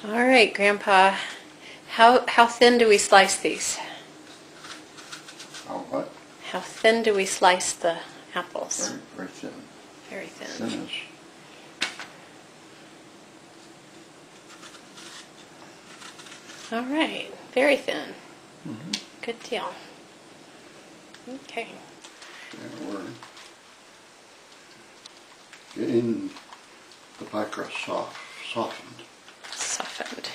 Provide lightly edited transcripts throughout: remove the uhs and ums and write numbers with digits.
All right, Grandpa. How thin do we slice these? How what? How thin do we slice the apples? Very, very thin. Very thin. Thinnish. All right, very thin. Mm-hmm. Good deal. Okay. And we're getting the pie crust softened. Softened.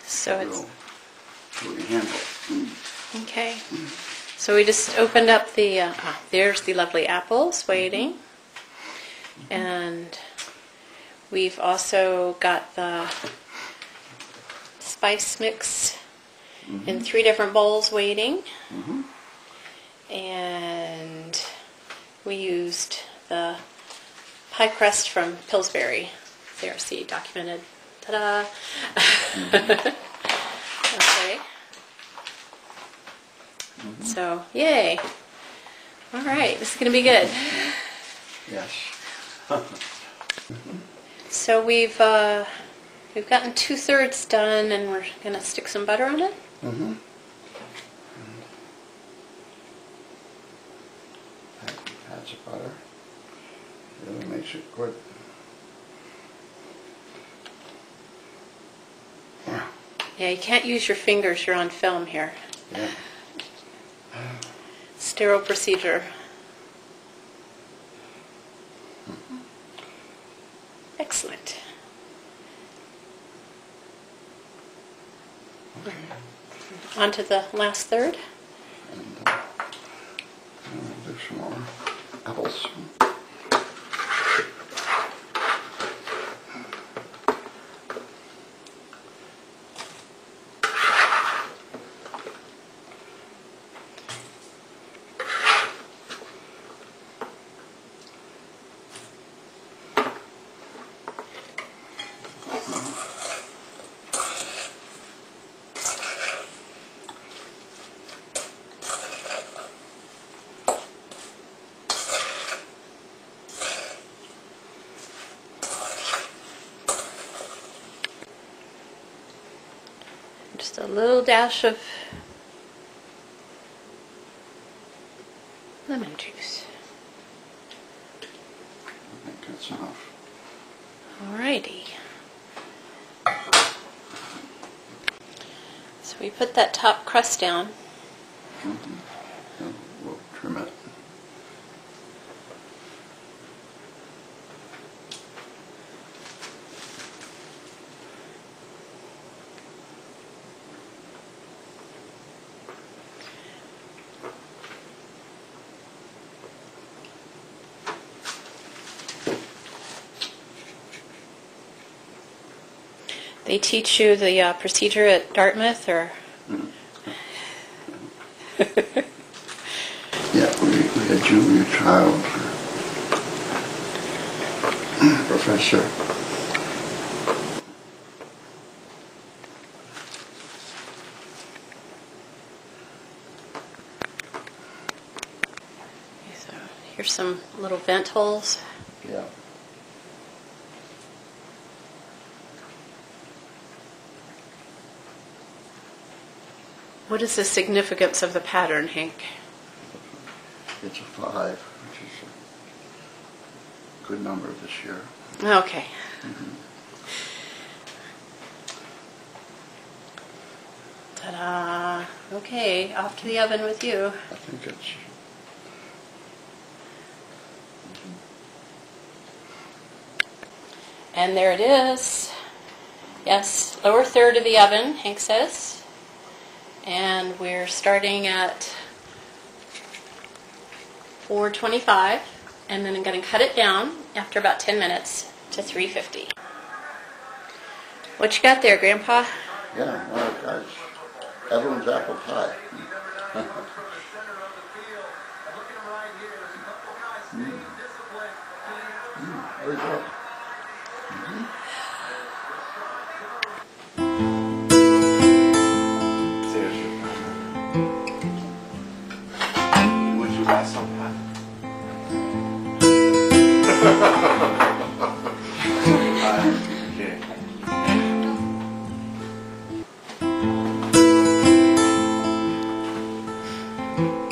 So it's So we handle it. okay. So we just opened up the. There's the lovely apples waiting, and we've also got the spice mix in 3 different bowls waiting, and we used the pie crust from Pillsbury. There, see, documented. Ta-da! Okay. So, yay! All right, this is going to be good. Yes. So we've gotten 2/3 done, and we're going to stick some butter on it. Mm-hmm. Patch of butter. Really makes it good. Yeah. Yeah, you can't use your fingers. You're on film here. Yeah. Sterile procedure. Excellent. On to the last third. And we'll do some more apples. Just a little dash of lemon juice. I think that's enough. Alrighty. So we put that top crust down. And we'll trim it. They teach you the procedure at Dartmouth, or? Yeah, we had junior child professor. So here's some little vent holes. Yeah. What is the significance of the pattern, Hank? It's a 5, which is a good number this year. Okay. Ta-da! Okay, off to the oven with you. I think it's... And there it is. Yes, lower third of the oven, Hank says. And we're starting at 425, and then I'm going to cut it down after about 10 minutes to 350. What you got there, Grandpa? Yeah, well, guys, Evelyn's apple pie. Very good. Would you buy some pie? Okay. you.